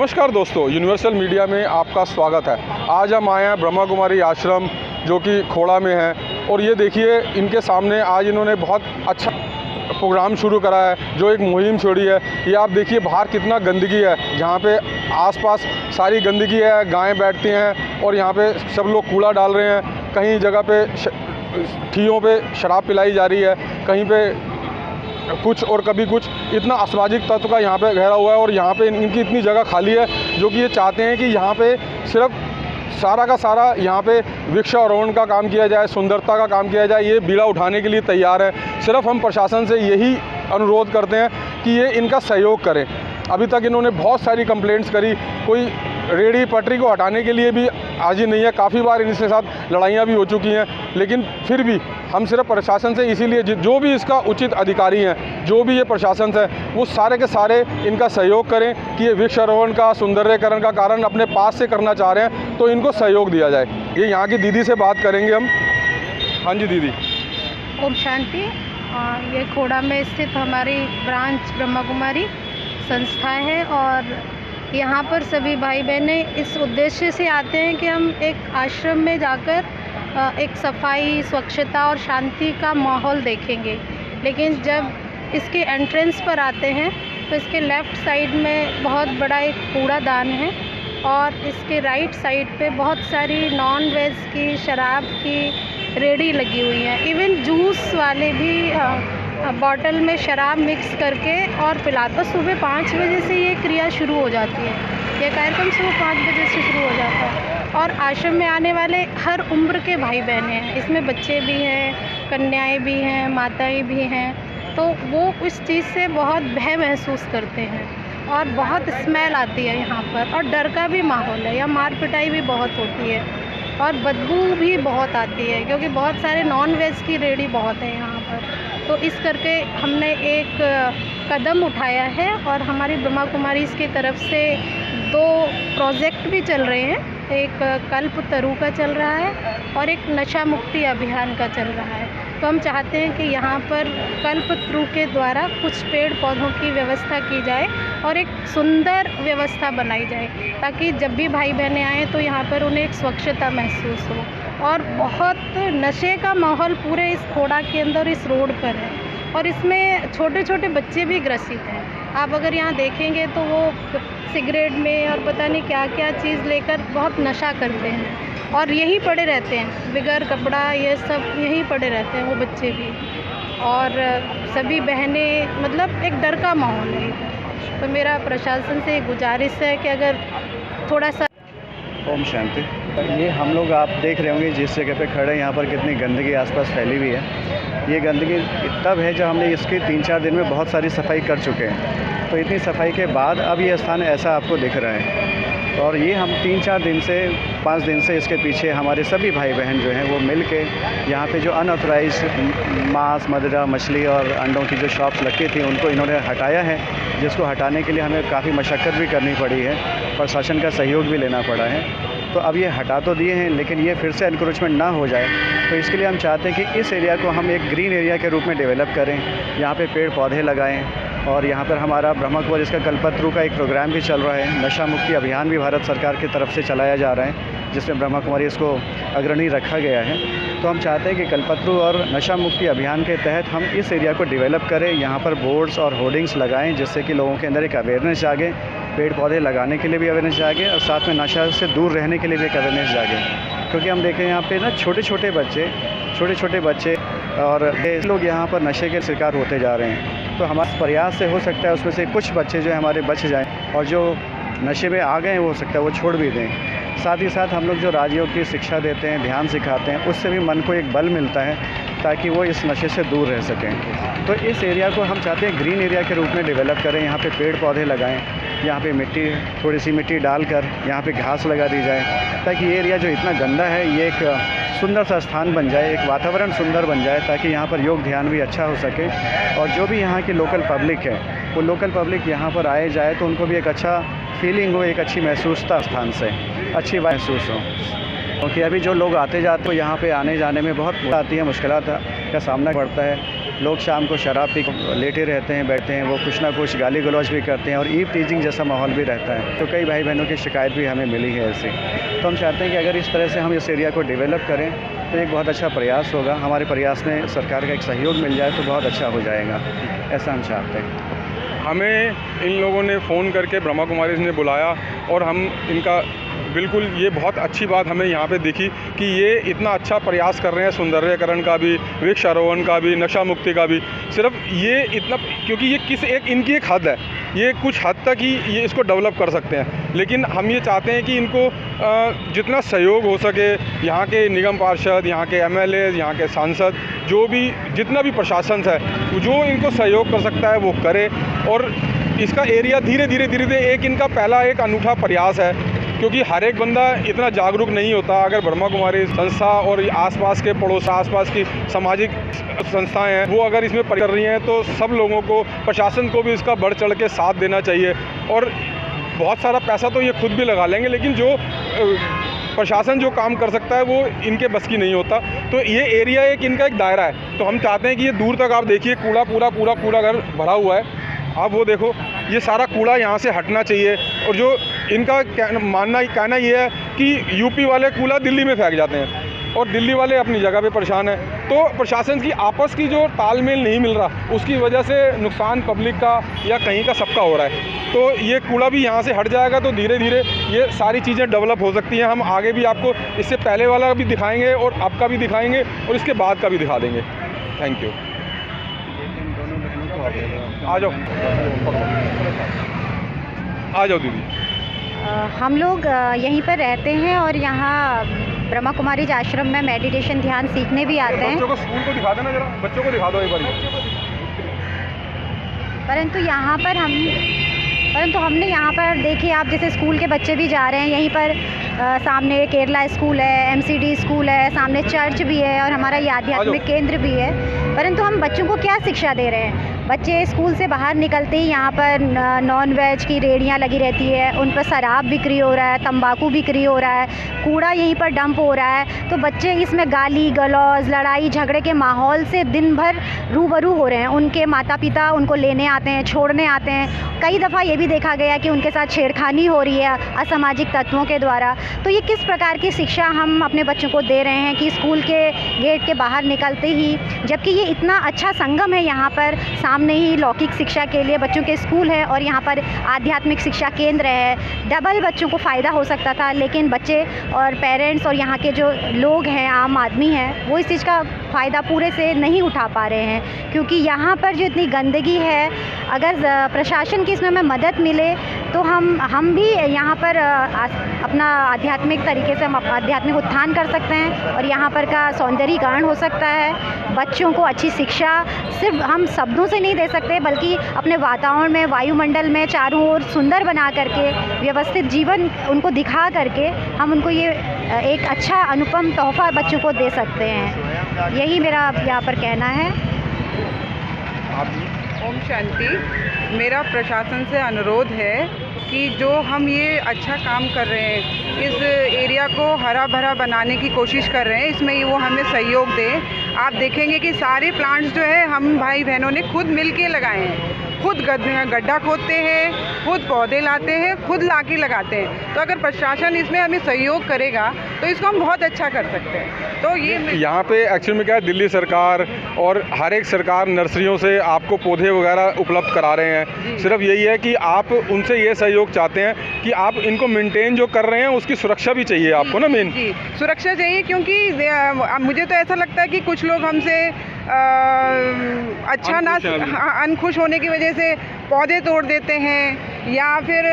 नमस्कार दोस्तों, universal media में आपका स्वागत है। आज हम आए हैं ब्रह्मा कुमारी आश्रम जो कि खोड़ा में है और ये देखिए इनके सामने आज इन्होंने बहुत अच्छा प्रोग्राम शुरू करा है, जो एक मुहिम छोड़ी है। ये आप देखिए बाहर कितना गंदगी है, जहाँ पे आसपास सारी गंदगी है, गायें बैठती हैं और यहाँ पे सब लोग कूड़ा डाल रहे हैं। कहीं जगह पे ठियों पे शराब पिलाई जा रही है, कहीं पे कुछ और कभी कुछ। इतना असामाजिक तत्व का यहाँ पे घेरा हुआ है और यहाँ पे इनकी इतनी जगह खाली है, जो कि ये चाहते हैं कि यहाँ पे सिर्फ सारा का सारा यहाँ पे वृक्षारोपण का काम किया जाए, सुंदरता का काम किया जाए। ये बीड़ा उठाने के लिए तैयार है। सिर्फ हम प्रशासन से यही अनुरोध करते हैं कि ये इनका सहयोग करें। अभी तक इन्होंने बहुत सारी कंप्लेंट्स करी, कोई रेहड़ी पटरी को हटाने के लिए भी हाजिर नहीं है। काफ़ी बार इनके साथ लड़ाइयाँ भी हो चुकी हैं, लेकिन फिर भी हम सिर्फ प्रशासन से इसीलिए जो भी इसका उचित अधिकारी हैं, जो भी ये प्रशासन है, वो सारे के सारे इनका सहयोग करें कि ये वृक्षारोपण का सुंदरीकरण का कारण अपने पास से करना चाह रहे हैं, तो इनको सहयोग दिया जाए। ये यहाँ की दीदी से बात करेंगे हम। हाँ जी दीदी। ओम शांति। ये खोड़ा में स्थित हमारी ब्रांच ब्रह्मा कुमारी संस्था है और यहाँ पर सभी भाई बहनें इस उद्देश्य से आते हैं कि हम एक आश्रम में जाकर एक सफाई, स्वच्छता और शांति का माहौल देखेंगे। लेकिन जब इसके एंट्रेंस पर आते हैं तो इसके लेफ़्ट साइड में बहुत बड़ा एक कूड़ादान है और इसके राइट साइड पे बहुत सारी नॉन वेज की, शराब की रेहड़ी लगी हुई है। इवन जूस वाले भी बॉटल में शराब मिक्स करके और पिलाते। सुबह 5 बजे से ये क्रिया शुरू हो जाती है। ये कार्यक्रम सुबह 5 बजे से शुरू हो जाता है और आश्रम में आने वाले हर उम्र के भाई बहनें हैं। इसमें बच्चे भी हैं, कन्याएं भी हैं, माताएं भी हैं। तो वो उस चीज़ से बहुत भय महसूस करते हैं और बहुत स्मेल आती है यहाँ पर और डर का भी माहौल है। यहाँ मार पिटाई भी बहुत होती है और बदबू भी बहुत आती है, क्योंकि बहुत सारे नॉन वेज की रेहड़ी बहुत है यहाँ पर। तो इस करके हमने एक कदम उठाया है और हमारी ब्रह्मा कुमारी की तरफ से 2 प्रोजेक्ट भी चल रहे हैं। एक कल्प तरु का चल रहा है और एक नशा मुक्ति अभियान का चल रहा है। तो हम चाहते हैं कि यहाँ पर कल्प तरु के द्वारा कुछ पेड़ पौधों की व्यवस्था की जाए और एक सुंदर व्यवस्था बनाई जाए, ताकि जब भी भाई बहनें आएँ तो यहाँ पर उन्हें एक स्वच्छता महसूस हो। और बहुत नशे का माहौल पूरे इस खोड़ा के अंदर, इस रोड पर है और इसमें छोटे छोटे बच्चे भी ग्रसित हैं। आप अगर यहाँ देखेंगे तो वो सिगरेट में और पता नहीं क्या क्या चीज़ लेकर बहुत नशा करते हैं और यहीं पड़े रहते हैं, बगैर कपड़ा ये सब यहीं पड़े रहते हैं वो बच्चे भी। और सभी बहनें, मतलब एक डर का माहौल है इधर। तो मेरा प्रशासन से गुजारिश है कि अगर थोड़ा सा। ओम शांति। ये हम लोग आप देख रहे होंगे जिस जगह पे खड़े हैं, यहाँ पर कितनी गंदगी आसपास फैली हुई है। ये गंदगी तब है जब हमने इसकी 3-4 दिन में बहुत सारी सफाई कर चुके हैं। तो इतनी सफाई के बाद अब ये स्थान ऐसा आपको दिख रहा है और ये हम 3-4 दिन से 5 दिन से इसके पीछे हमारे सभी भाई बहन जो हैं वो मिल के यहाँ पे जो अनऑथराइज मांस, मदिरा, मछली और अंडों की जो शॉप्स लगती थी उनको इन्होंने हटाया है, जिसको हटाने के लिए हमें काफ़ी मशक्क़त भी करनी पड़ी है, प्रशासन का सहयोग भी लेना पड़ा है। तो अब ये हटा तो दिए हैं, लेकिन ये फिर से एनक्रोचमेंट ना हो जाए, तो इसके लिए हम चाहते हैं कि इस एरिया को हम एक ग्रीन एरिया के रूप में डेवलप करें। यहाँ पे पेड़ पौधे लगाएं और यहाँ पर हमारा ब्रह्मा कुमारी इसका कल्पतरु का एक प्रोग्राम भी चल रहा है। नशा मुक्ति अभियान भी भारत सरकार की तरफ से चलाया जा रहा है, जिसमें ब्रह्मा कुमारी इसको अग्रणी रखा गया है। तो हम चाहते हैं कि कल्पतरु और नशा मुक्ति अभियान के तहत हम इस एरिया को डेवलप करें। यहाँ पर बोर्ड्स और होर्डिंग्स लगाएँ, जिससे कि लोगों के अंदर एक अवेयरनेस जागे, पेड़ पौधे लगाने के लिए भी अवेयरनेस जागे और साथ में नशा से दूर रहने के लिए भी एक अवेयरनेस जागे। क्योंकि हम देखें यहाँ पे ना छोटे छोटे बच्चे और लोग यहाँ पर नशे के शिकार होते जा रहे हैं। तो हमारे प्रयास से हो सकता है उसमें से कुछ बच्चे जो है हमारे बच जाएं और जो नशे में आ गए हो सकता है वो छोड़ भी दें। साथ ही साथ हम लोग जो राजयोग की शिक्षा देते हैं, ध्यान सिखाते हैं, उससे भी मन को एक बल मिलता है ताकि वो इस नशे से दूर रह सकें। तो इस एरिया को हम चाहते हैं ग्रीन एरिया के रूप में डेवलप करें। यहाँ पे पेड़ पौधे लगाएं, यहाँ पे मिट्टी, थोड़ी सी मिट्टी डालकर यहाँ पे घास लगा दी जाए, ताकि ये एरिया जो इतना गंदा है ये एक सुंदर सा स्थान बन जाए, एक वातावरण सुंदर बन जाए, ताकि यहाँ पर योग ध्यान भी अच्छा हो सके। और जो भी यहाँ की लोकल पब्लिक है वो लोकल पब्लिक यहाँ पर आए जाए तो उनको भी एक अच्छा फीलिंग हो, एक अच्छी महसूसता स्थान से अच्छी महसूस हो। क्योंकि अभी जो लोग आते जाते हैं यहाँ पे आने जाने में बहुत आती है, मुश्किलात का सामना पड़ता है। लोग शाम को शराब पी लेटे रहते हैं, बैठते हैं, वो कुछ ना कुछ गाली गलौज भी करते हैं और ईव टीजिंग जैसा माहौल भी रहता है। तो कई भाई बहनों की शिकायत भी हमें मिली है ऐसी। तो हम चाहते हैं कि अगर इस तरह से हम इस एरिया को डेवलप करें तो एक बहुत अच्छा प्रयास होगा। हमारे प्रयास में सरकार का एक सहयोग मिल जाए तो बहुत अच्छा हो जाएगा, ऐसा हम चाहते हैं। हमें इन लोगों ने फ़ोन करके ब्रह्मा कुमारीज ने बुलाया और हम इनका बिल्कुल ये बहुत अच्छी बात हमें यहाँ पे दिखी कि ये इतना अच्छा प्रयास कर रहे हैं सौंदर्यकरण का भी, वृक्षारोपण का भी, नशा मुक्ति का भी। सिर्फ ये इतना, क्योंकि ये इनकी एक हद है, ये कुछ हद तक ही ये इसको डेवलप कर सकते हैं, लेकिन हम ये चाहते हैं कि इनको जितना सहयोग हो सके, यहाँ के निगम पार्षद, यहाँ के MLA, यहाँ के सांसद, जो भी जितना भी प्रशासन है जो इनको सहयोग कर सकता है वो करे। और इसका एरिया धीरे धीरे एक इनका पहला एक अनूठा प्रयास है, क्योंकि हर एक बंदा इतना जागरूक नहीं होता। अगर ब्रह्मा कुमारी संस्था और आसपास के पड़ोस, आसपास की सामाजिक संस्थाएं हैं, वो अगर इसमें कर रही हैं तो सब लोगों को, प्रशासन को भी इसका बढ़ चढ़ के साथ देना चाहिए। और बहुत सारा पैसा तो ये खुद भी लगा लेंगे, लेकिन जो प्रशासन जो काम कर सकता है वो इनके बस की नहीं होता। तो ये एरिया एक इनका एक दायरा है। तो हम चाहते हैं कि ये दूर तक आप देखिए पूरा कूड़ा घर भरा हुआ है। आप वो देखो, ये सारा कूड़ा यहाँ से हटना चाहिए। और जो इनका कहना ये है कि यूपी वाले कूड़ा दिल्ली में फेंक जाते हैं और दिल्ली वाले अपनी जगह पे परेशान हैं। तो प्रशासन की आपस की जो तालमेल नहीं मिल रहा, उसकी वजह से नुकसान पब्लिक का या कहीं का सबका हो रहा है। तो ये कूड़ा भी यहाँ से हट जाएगा तो धीरे धीरे ये सारी चीज़ें डेवलप हो सकती हैं। हम आगे भी आपको इससे पहले वाला भी दिखाएंगे और अब का भी दिखाएंगे और इसके बाद का भी दिखा देंगे। Thank you. आ जाओ दीदी। हम लोग यहीं पर रहते हैं और यहाँ ब्रह्मा कुमारी आश्रम में मेडिटेशन ध्यान सीखने भी आते हैं। बच्चों को स्कूल को दिखा देना, जरा बच्चों को दिखा दो एक बार। परंतु हमने यहाँ पर देखिए, आप जैसे स्कूल के बच्चे भी जा रहे हैं, यहीं पर सामने केरला स्कूल है, MCD स्कूल है, सामने चर्च भी है और हमारा ये आध्यात्मिक केंद्र भी है। परंतु हम बच्चों को क्या शिक्षा दे रहे हैं? बच्चे स्कूल से बाहर निकलते ही यहाँ पर नॉन वेज की रेहड़ियाँ लगी रहती है, उन पर शराब बिक्री हो रहा है, तंबाकू बिक्री हो रहा है, कूड़ा यहीं पर डंप हो रहा है। तो बच्चे इसमें गाली गलौज, लड़ाई झगड़े के माहौल से दिन भर रूबरू हो रहे हैं। उनके माता पिता उनको लेने आते हैं, छोड़ने आते हैं। कई दफ़ा ये भी देखा गया कि उनके साथ छेड़खानी हो रही है असामाजिक तत्वों के द्वारा। तो ये किस प्रकार की शिक्षा हम अपने बच्चों को दे रहे हैं कि स्कूल के गेट के बाहर निकलते ही, जबकि ये इतना अच्छा संगम है, यहाँ पर सामने ही लौकिक शिक्षा के लिए बच्चों के स्कूल है और यहाँ पर आध्यात्मिक शिक्षा केंद्र है। डबल बच्चों को फ़ायदा हो सकता था, लेकिन बच्चे और पेरेंट्स और यहाँ के जो लोग हैं, आम आदमी हैं, वो इस चीज़ का फ़ायदा पूरे से नहीं उठा पा रहे हैं। क्योंकि यहाँ पर जो इतनी गंदगी है, अगर प्रशासन की इसमें हमें मदद मिले तो हम भी यहाँ पर अपना आध्यात्मिक तरीके से हम आध्यात्मिक उत्थान कर सकते हैं और यहाँ पर का सौंदर्यीकरण हो सकता है। बच्चों को अच्छी शिक्षा सिर्फ हम शब्दों से नहीं दे सकते, बल्कि अपने वातावरण में, वायुमंडल में चारों ओर सुंदर बना करके, व्यवस्थित जीवन उनको दिखा करके हम उनको ये एक अच्छा अनुपम तोहफ़ा बच्चों को दे सकते हैं। यही मेरा यहाँ पर कहना है। ओम शांति। मेरा प्रशासन से अनुरोध है कि जो हम ये अच्छा काम कर रहे हैं, इस एरिया को हरा भरा बनाने की कोशिश कर रहे हैं, इसमें वो हमें सहयोग दें। आप देखेंगे कि सारे प्लांट्स जो है हम भाई बहनों ने खुद मिल के लगाए हैं। खुद गड्ढा खोदते हैं, खुद पौधे लाते हैं, खुद लाके लगाते हैं। तो अगर प्रशासन इसमें हमें सहयोग करेगा तो इसको हम बहुत अच्छा कर सकते हैं। तो ये यहाँ पे एक्चुअली में क्या है, दिल्ली सरकार और हर एक सरकार नर्सरियों से आपको पौधे वगैरह उपलब्ध करा रहे हैं। सिर्फ यही है कि आप उनसे ये सहयोग चाहते हैं कि आप इनको मेंटेन जो कर रहे हैं उसकी सुरक्षा भी चाहिए आपको ना। मेन जी, सुरक्षा चाहिए, क्योंकि मुझे तो ऐसा लगता है कि कुछ लोग हमसे अच्छा अनखुश होने की वजह से पौधे तोड़ देते हैं या फिर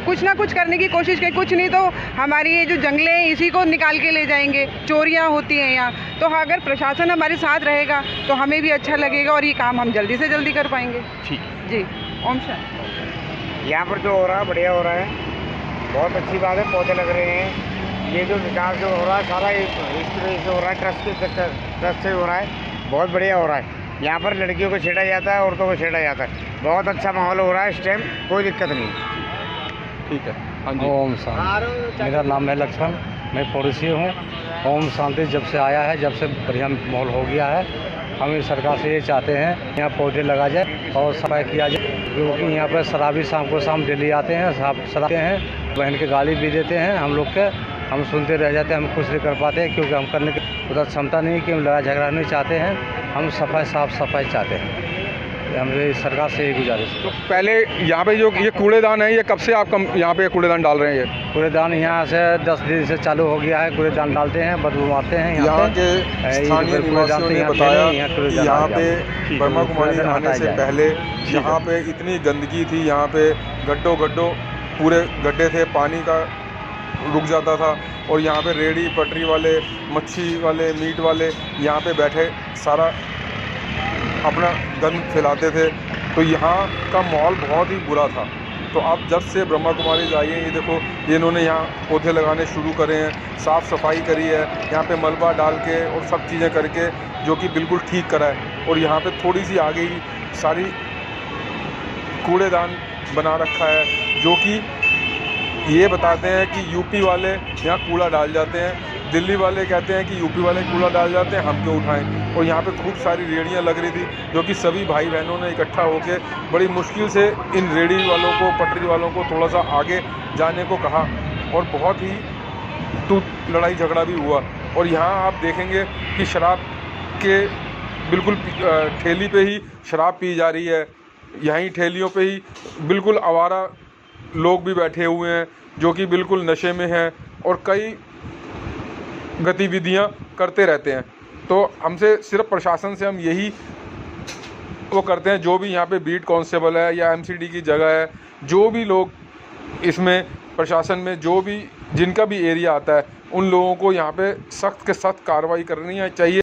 कुछ ना कुछ करने की कोशिश करें। कुछ नहीं तो हमारी ये जो जंगलें हैं इसी को निकाल के ले जाएंगे। चोरियां होती हैं यहाँ। तो अगर प्रशासन हमारे साथ रहेगा तो हमें भी अच्छा लगेगा और ये काम हम जल्दी से जल्दी कर पाएंगे। ठीक जी। ओम शांति। यहाँ पर जो हो रहा है बढ़िया हो रहा है, बहुत अच्छी बात है। पौधे लग रहे हैं, ये जो विकास जो हो रहा है सारा इस तरह से हो रहा है, ट्रस्ट से हो रहा है, बहुत बढ़िया हो रहा है। यहाँ पर लड़कियों को छेड़ा जाता है, औरतों को छेड़ा जाता है, बहुत अच्छा माहौल हो रहा है इस टाइम, कोई दिक्कत नहीं। ठीक है। हाँ जी। ओम शांति। मेरा नाम है लक्ष्मण, मैं पड़ोसी हूँ। ओम शांति जब से आया है, जब से बढ़िया माहौल हो गया है, हम इस सरकार से ये चाहते हैं यहाँ पौधे लगा जाए और सफाई किया जाए, क्योंकि यहाँ पर शराबी शाम को शाम डेली आते हैं, शराबते हैं, बहन के गाली भी देते हैं हम लोग के। हम सुनते रह जाते हैं, हम कुछ नहीं कर पाते हैं, क्योंकि हम करने की उतना क्षमता नहीं है कि हम लड़ाई झगड़ा नहीं चाहते हैं। हम साफ सफाई चाहते हैं। हमसे सरकार से ये गुजारिश। तो पहले यहाँ पे जो ये कूड़ेदान है, ये कब से आप यहाँ पे कूड़ेदान डाल रहे हैं? ये कूड़ेदान यहाँ से 10 दिन से चालू हो गया है। कूड़ेदान डालते हैं, बदबू मारते हैं। यहाँ के स्थानीय निवासियों ने बताया कि यहाँ पे ब्रह्मा कुमारी आने से पहले यहाँ पे इतनी गंदगी थी, यहाँ पे गड्ढों पूरे गड्ढे थे, पानी का रुक जाता था, और यहाँ पे रेड़ी पटरी वाले, मच्छी वाले, मीट वाले यहाँ पे बैठे सारा अपना गंद फैलाते थे। तो यहाँ का माहौल बहुत ही बुरा था। तो अब जब से ब्रह्मा कुमारी आई है, ये देखो ये इन्होंने यहाँ पौधे लगाने शुरू करे हैं, साफ़ सफाई करी है, यहाँ पे मलबा डाल के और सब चीज़ें करके जो कि बिल्कुल ठीक करा है। और यहाँ पे थोड़ी सी आगे ही सारी कूड़ेदान बना रखा है, जो कि ये बताते हैं कि यूपी वाले यहाँ कूड़ा डाल जाते हैं, दिल्ली वाले कहते हैं कि यूपी वाले कूड़ा डाल जाते हैं, हम क्यों उठाएं। और यहाँ पे खूब सारी रेड़ियाँ लग रही थी, जो कि सभी भाई बहनों ने इकट्ठा होकर बड़ी मुश्किल से इन रेड़ी वालों को, पटरी वालों को थोड़ा सा आगे जाने को कहा, और बहुत ही लड़ाई झगड़ा भी हुआ। और यहाँ आप देखेंगे कि शराब के बिल्कुल ठेली पे ही शराब पी जा रही है, यहीं ठेलियों पे ही बिल्कुल आवारा लोग भी बैठे हुए हैं, जो कि बिल्कुल नशे में हैं और कई गतिविधियां करते रहते हैं। तो हमसे सिर्फ प्रशासन से हम यही वो करते हैं, जो भी यहाँ पे बीट कांस्टेबल है या एमसीडी की जगह है, जो भी लोग इसमें प्रशासन में जो भी जिनका भी एरिया आता है, उन लोगों को यहाँ पे सख्त के सख्त कार्रवाई करनी चाहिए।